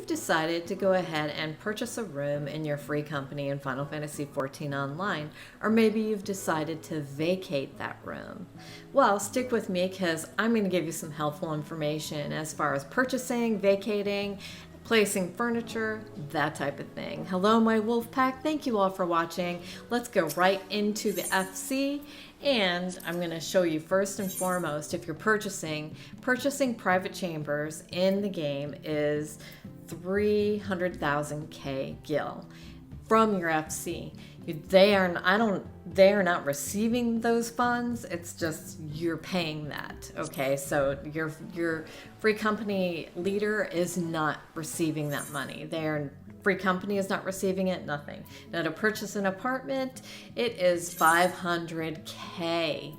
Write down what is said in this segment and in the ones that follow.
you've decided to go ahead and purchase a room in your free company in Final Fantasy XIV Online, or maybe you've decided to vacate that room. Well, stick with me because I'm going to give you some helpful information as far as purchasing, vacating, placing furniture, that type of thing. Hello, my wolf pack. Thank you all for watching. Let's go right into the FC, and I'm going to show you first and foremost, if you're purchasing private chambers in the game is 300,000 gil from your FC. They are not receiving those funds. It's just you're paying that. Okay, so your free company leader is not receiving that money. Free company is not receiving it. Nothing. Now to purchase an apartment, it is 500K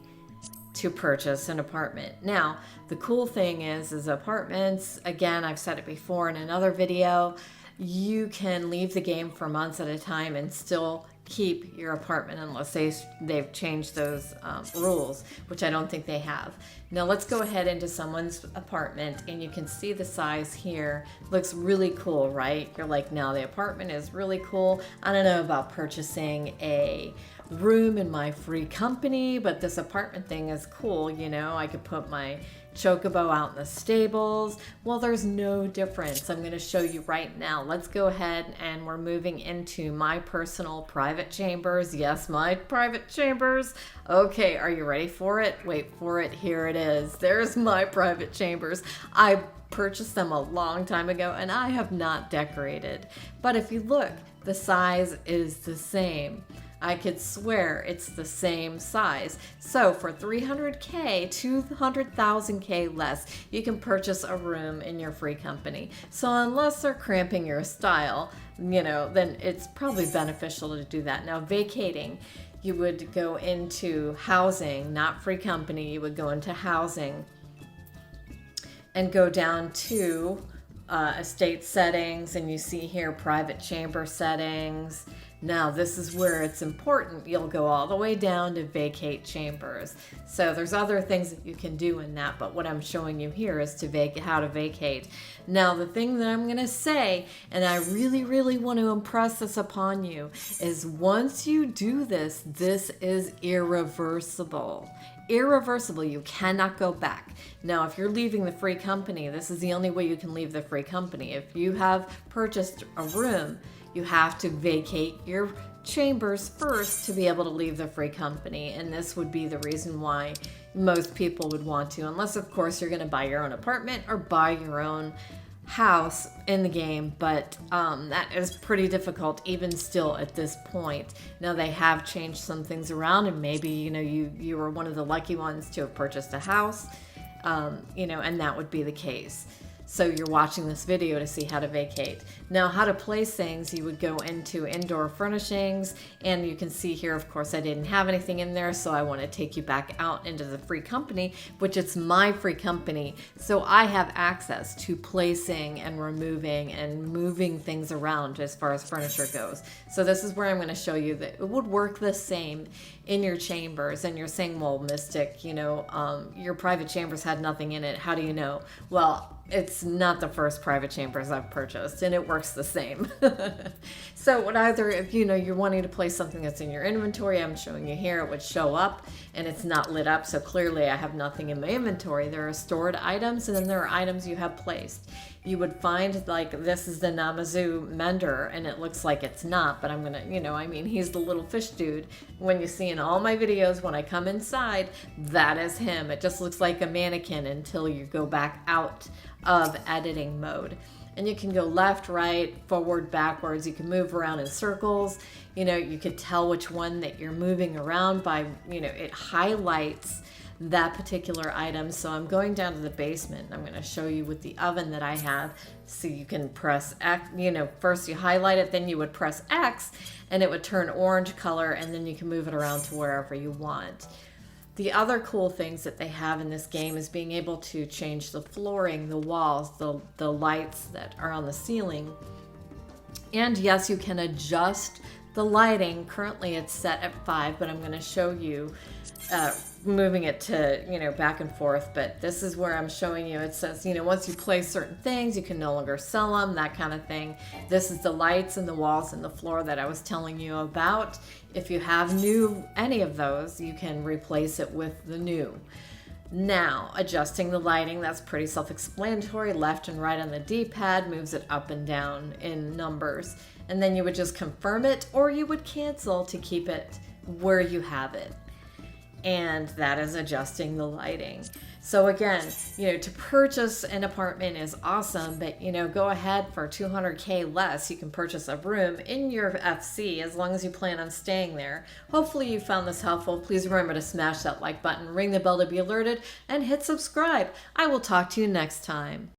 to purchase an apartment. Now the cool thing is apartments. Again, I've said it before in another video. You can leave the game for months at a time and still keep your apartment unless they've changed those rules, which I don't think they have. Now let's go ahead into someone's apartment, and you can see the size here. Looks really cool, right? You're like, now the apartment is really cool. I don't know about purchasing a room in my free company, but this apartment thing is cool. You know, I could put my chocobo out in the stables. Well, there's no difference. I'm going to show you right now. Let's go ahead, and we're moving into my personal private chambers. Yes, my private chambers. Okay, are you ready for it? Wait for it. Here it is. There's my private chambers. I purchased them a long time ago, and I have not decorated. But if you look, the size is the same. I could swear it's the same size. So for 300K, 200,000K less, you can purchase a room in your free company. So unless they're cramping your style, you know, then it's probably beneficial to do that. Now vacating, you would go into housing, not free company. You would go into housing and go down to estate settings, and you see here private chamber settings. Now this is where it's important. You'll go all the way down to vacate chambers. So there's other things that you can do in that, but what I'm showing you here is how to vacate. Now the thing that I'm going to say, and I really want to impress this upon you, is once you do this, this is irreversible. Irreversible. You cannot go back. Now, if you're leaving the free company, this is the only way you can leave the free company. If you have purchased a room, you have to vacate your chambers first to be able to leave the free company. And this would be the reason why most people would want to, unless of course you're going to buy your own apartment or buy your own house in the game, but that is pretty difficult even still at this point. Now they have changed some things around, and maybe you were one of the lucky ones to have purchased a house, and that would be the case. So you're watching this video to see how to vacate. Now how to place things, you would go into indoor furnishings, and you can see here, of course, I didn't have anything in there, so I want to take you back out into the free company, which it's my free company. So I have access to placing and removing and moving things around as far as furniture goes. So this is where I'm going to show you that it would work the same in your chambers. And you're saying, well, Mystic, your private chambers had nothing in it. How do you know? Well, it's not the first private chambers I've purchased, and it works the same. So if you're wanting to place something that's in your inventory, I'm showing you here, it would show up and it's not lit up. So clearly I have nothing in my inventory. There are stored items, and then there are items you have placed. You would find, like, this is the Namazu Mender, and it looks like it's not, but I'm gonna, he's the little fish dude. When you see in all my videos, when I come inside, that is him. It just looks like a mannequin until you go back out of editing mode. And you can go left, right, forward, backwards. You can move around in circles. You could tell which one that you're moving around by, it highlights that particular item. So I'm going down to the basement. I'm going to show you with the oven that I have. So you can press X, first you highlight it, then you would press X, and it would turn orange color, and then you can move it around to wherever you want. The other cool things that they have in this game is being able to change the flooring, the walls, the lights that are on the ceiling. And yes, you can adjust the lighting. Currently it's set at 5, but I'm going to show you moving it to, back and forth, but this is where I'm showing you. It says, once you place certain things, you can no longer sell them, that kind of thing. This is the lights and the walls and the floor that I was telling you about. If you have any of those, you can replace it with the new. Now, adjusting the lighting, that's pretty self-explanatory. Left and right on the D-pad moves it up and down in numbers. And then you would just confirm it, or you would cancel to keep it where you have it. And that is adjusting the lighting. So again, to purchase an apartment is awesome, but go ahead for $200K less. You can purchase a room in your FC as long as you plan on staying there. Hopefully you found this helpful. Please remember to smash that like button, ring the bell to be alerted, and hit subscribe. I will talk to you next time.